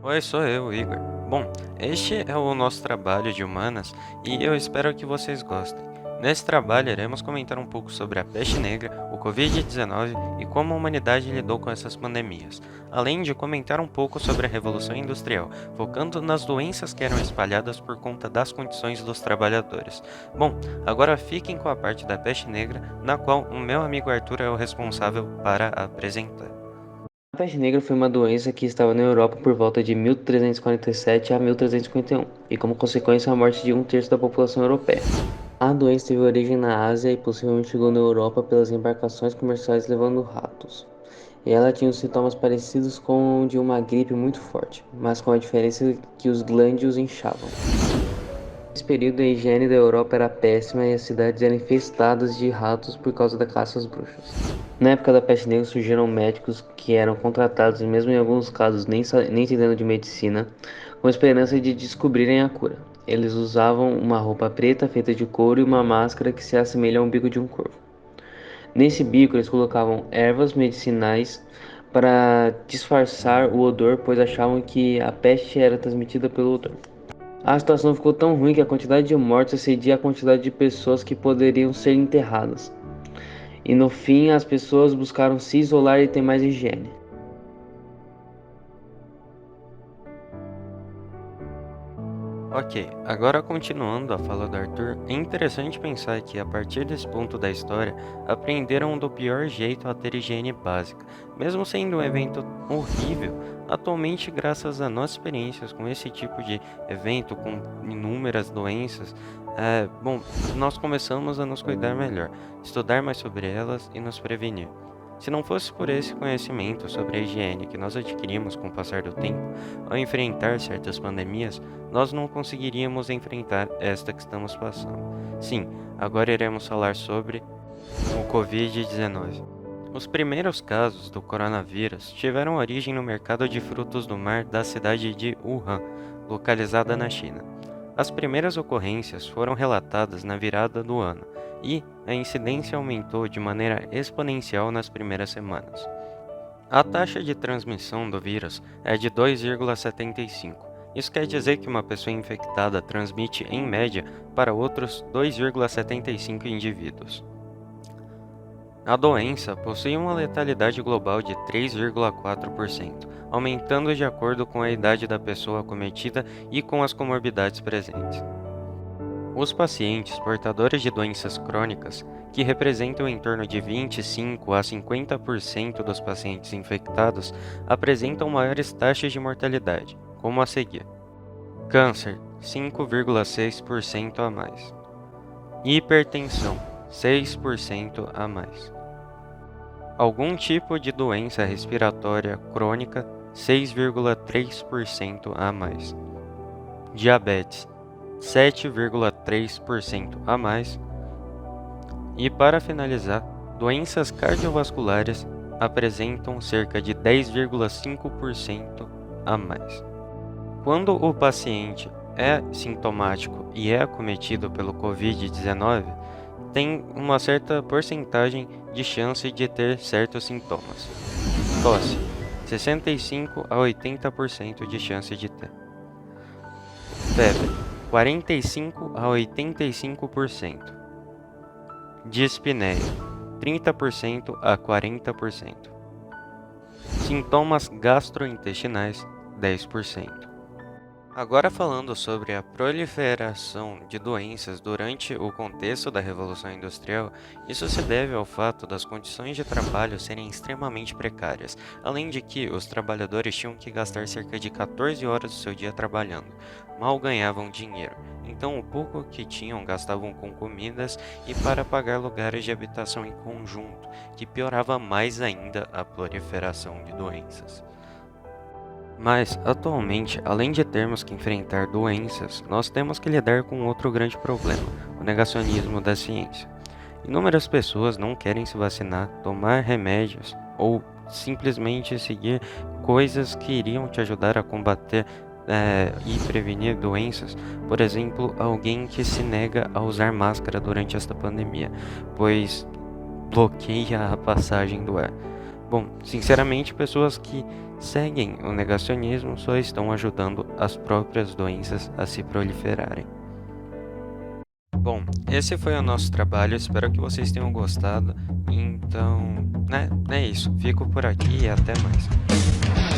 Oi, sou eu, Igor. Bom, este é o nosso trabalho de humanas e eu espero que vocês gostem. Nesse trabalho, iremos comentar um pouco sobre a peste negra, o Covid-19 e como a humanidade lidou com essas pandemias, além de comentar um pouco sobre a Revolução Industrial, focando nas doenças que eram espalhadas por conta das condições dos trabalhadores. Bom, agora fiquem com a parte da peste negra, na qual o meu amigo Arthur é o responsável para apresentar. A peste negra foi uma doença que estava na Europa por volta de 1347 a 1351, e como consequência a morte de um terço da população europeia. A doença teve origem na Ásia e possivelmente chegou na Europa pelas embarcações comerciais levando ratos. E ela tinha os sintomas parecidos com o de uma gripe muito forte, mas com a diferença que os glândulos inchavam. Nesse período a higiene da Europa era péssima e as cidades eram infestadas de ratos por causa da caça às bruxas. Na época da peste negra surgiram médicos que eram contratados, e mesmo em alguns casos nem entendendo de medicina, com a esperança de descobrirem a cura. Eles usavam uma roupa preta feita de couro e uma máscara que se assemelha a um bico de um corvo. Nesse bico eles colocavam ervas medicinais para disfarçar o odor, pois achavam que a peste era transmitida pelo odor. A situação ficou tão ruim que a quantidade de mortes excedia a quantidade de pessoas que poderiam ser enterradas. E no fim, as pessoas buscaram se isolar e ter mais higiene. Ok, agora continuando a fala do Arthur, é interessante pensar que, a partir desse ponto da história, aprenderam do pior jeito a ter higiene básica. Mesmo sendo um evento horrível, atualmente, graças a nossas experiências com esse tipo de evento, com inúmeras doenças, bom, nós começamos a nos cuidar melhor, estudar mais sobre elas e nos prevenir. Se não fosse por esse conhecimento sobre a higiene que nós adquirimos com o passar do tempo, ao enfrentar certas pandemias, nós não conseguiríamos enfrentar esta que estamos passando. Sim, agora iremos falar sobre o Covid-19. Os primeiros casos do coronavírus tiveram origem no mercado de frutos do mar da cidade de Wuhan, localizada na China. As primeiras ocorrências foram relatadas na virada do ano e a incidência aumentou de maneira exponencial nas primeiras semanas. A taxa de transmissão do vírus é de 2,75. Isso quer dizer que uma pessoa infectada transmite, em média, para outros 2,75 indivíduos. A doença possui uma letalidade global de 3,4%, aumentando de acordo com a idade da pessoa acometida e com as comorbidades presentes. Os pacientes portadores de doenças crônicas, que representam em torno de 25 a 50% dos pacientes infectados, apresentam maiores taxas de mortalidade, como a seguir: câncer, 5,6% a mais; hipertensão, 6% a mais; algum tipo de doença respiratória crônica, 6,3% a mais; diabetes, 7,3% a mais; e, para finalizar, doenças cardiovasculares apresentam cerca de 10,5% a mais. Quando o paciente é sintomático e é acometido pelo Covid-19, tem uma certa porcentagem de chance de ter certos sintomas. Tosse, 65 a 80% de chance de ter. Febre, 45 a 85%. Dispneia, 30% a 40%. Sintomas gastrointestinais, 10%. Agora, falando sobre a proliferação de doenças durante o contexto da Revolução Industrial, isso se deve ao fato das condições de trabalho serem extremamente precárias, além de que os trabalhadores tinham que gastar cerca de 14 horas do seu dia trabalhando, mal ganhavam dinheiro, então o pouco que tinham gastavam com comidas e para pagar lugares de habitação em conjunto, que piorava mais ainda a proliferação de doenças. Mas, atualmente, além de termos que enfrentar doenças, nós temos que lidar com outro grande problema: o negacionismo da ciência. Inúmeras pessoas não querem se vacinar, tomar remédios ou simplesmente seguir coisas que iriam te ajudar a combater e prevenir doenças. Por exemplo, alguém que se nega a usar máscara durante esta pandemia, pois bloqueia a passagem do ar. Bom, sinceramente, pessoas que seguem o negacionismo só estão ajudando as próprias doenças a se proliferarem. Bom, esse foi o nosso trabalho, espero que vocês tenham gostado. Então, é isso. Fico por aqui e até mais.